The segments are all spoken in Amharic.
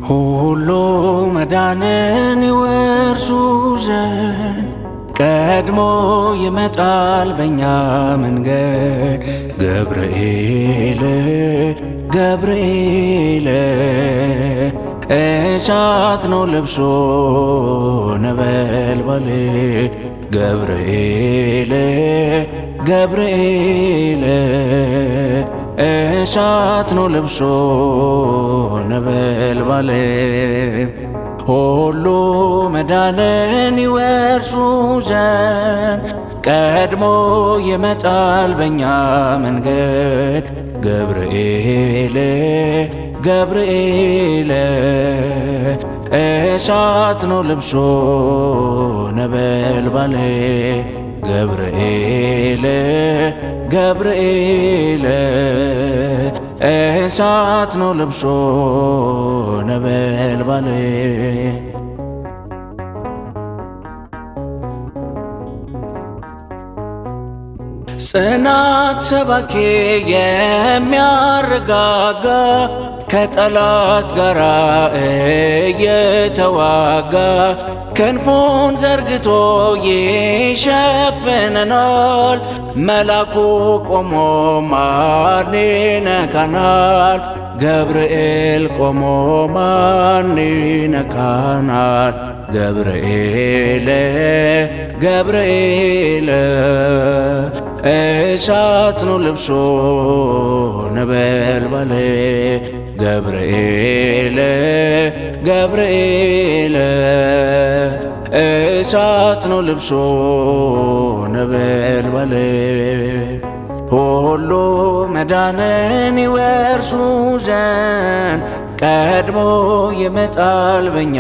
ሁሉ መዳንን ይወርሱ ዘንድ ቀድሞ ይመጣል በእኛ መንገድ። ገብርኤል ገብርኤል እሳት ነው ልብሶ ነበልባል። ገብርኤል ገብርኤል እሳት ነው ልብሶ ነበልባል። ሁሉ መዳንን ይወርሱ ዘንድ ቀድሞ ይመጣል በእኛ መንገድ። ገብርኤል ገብርኤል እሳት ነው ልብሶ ነበልባል። ገብርኤል ገብርኤል እሳት ነው ልብሶ ነበልባል። ጽናት ሰባኬ የሚያረጋጋ ከጠላት ጋር እየተዋጋ ክንፉን ዘርግቶ ይሸፍነናል። መላኩ ቆሞ ማን ይነካናል? ገብርኤል ቆሞ ማን ይነካናል? ገብርኤል ገብርኤል እሳት ነው ልብሶ ነበልባል። ገብርኤል ገብርኤል እሳት ነው ልብሶ ነበልባል። ሁሉ መዳንን ይወርሱ ዘንድ ቀድሞ ይመጣል በእኛ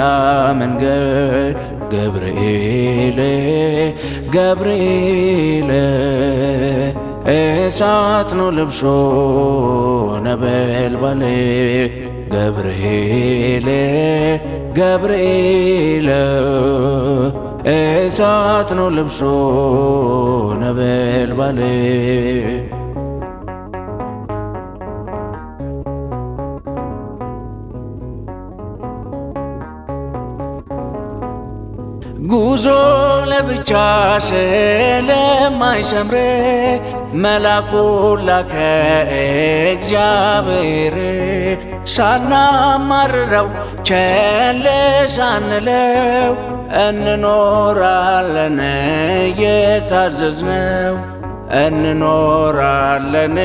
መንገድ። ገብርኤል ገብርኤል እሳት ነው ልብሶ ነበልባል። ገብርኤል ገብርኤል እሳት ነው ልብሶ ነበልባል። ጉዞ ለብቻ ስለማይሰምር መላኩን ላከ እግዚአብሔር። ሳናማርረው ቸል ሳንለው እንኖራለን የታዘዝነው። እንኖራለን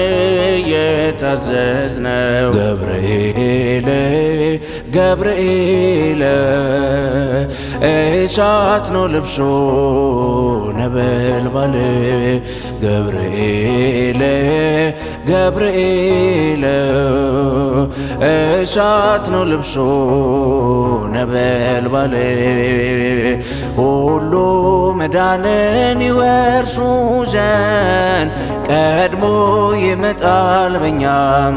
የታዘዝነው። ገብርኤል ገብርኤል እሳት ነው ልብሶ ነበልባል። ገብርኤል ገብርኤል እሳት ነው ልብሶ ነበልባል። ሁሉ መዳንን ይወርሱ ዘንድ ቀድሞ ይመጣል በእኛ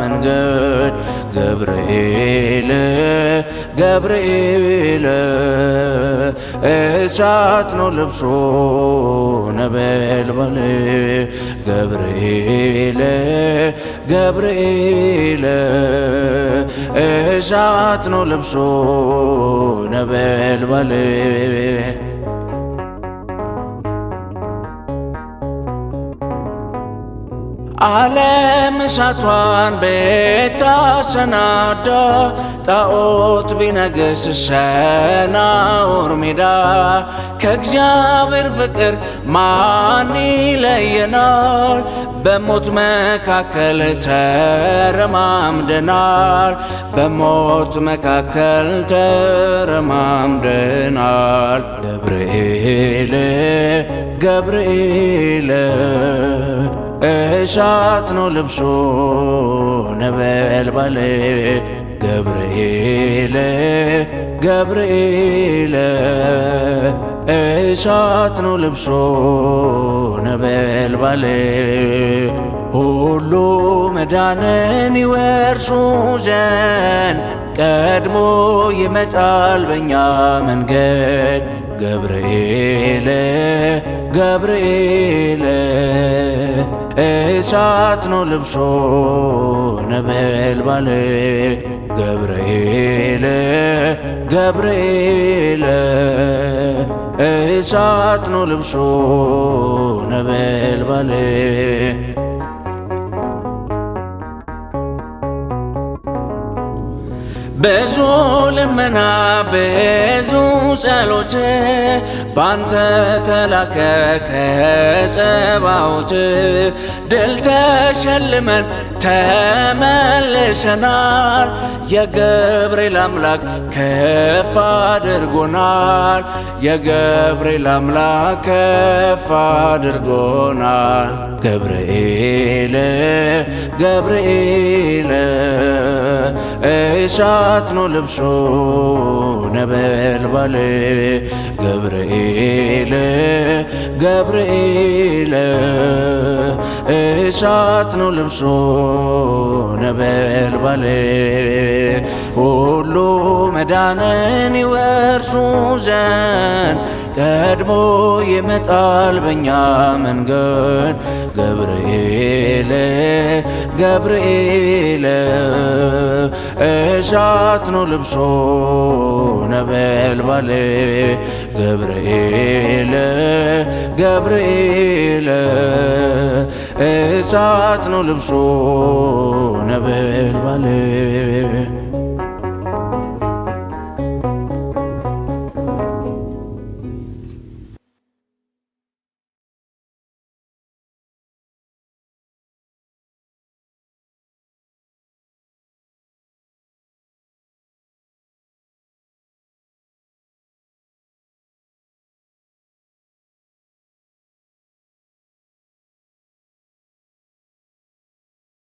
መንገድ። ገብርኤል ገብርኤል እሳት ነው ልብሶ ነበልባል። ገብርኤል ገብርኤል እሳት ነው ልብሶ ነበልባል። ዓለም እሳቷን ቤታሰናዳ ጣዖት ቢነግስ ሰናዖር ሜዳ። ከእግዚአብሔር ፍቅር ማን ይለየናል? በሞት መካከል ተረማምደናል። በሞት መካከል ተረማምደናል። ገብርኤል ገብርኤል እሳት ነው ልብሶ ነበልባል። ገብርኤል ገብርኤል እሳት ነው ልብሶ ነበልባል። ሁሉ መዳንን ይወርሱ ዘንድ ቀድሞ ይመጣል በእኛ መንገድ። ገብርኤል ገብርኤል እሳት ነው ልብሶ ነበልባል ገብርኤል ገብርኤል እሳት ነው ልብሱ ነበልባል ብዙ ልመና ብዙ ጸሎት ባንተ ተላከ ከጸባዖት ድል ተሸልመን ተመልሰናል። የገብርኤል አምላክ ከፍ አድርጎናል። የገብርኤል አምላክ ከፍ አድርጎናል። ገብርኤል ገብርኤል እሳት ነው ልብሱ ነበልባል ገብርኤል ገብርኤል እሳት ነው ልብሱ ነበልባል ሁሉ መዳንን ይወርሱ ዘንድ ቀድሞ ይመጣል በኛ መንገድ ገብርኤል ገብርኤል እሳት ነው ልብሱ ነበልባል ገብርኤል ገብርኤል እሳት ነው ልብሱ ነበልባል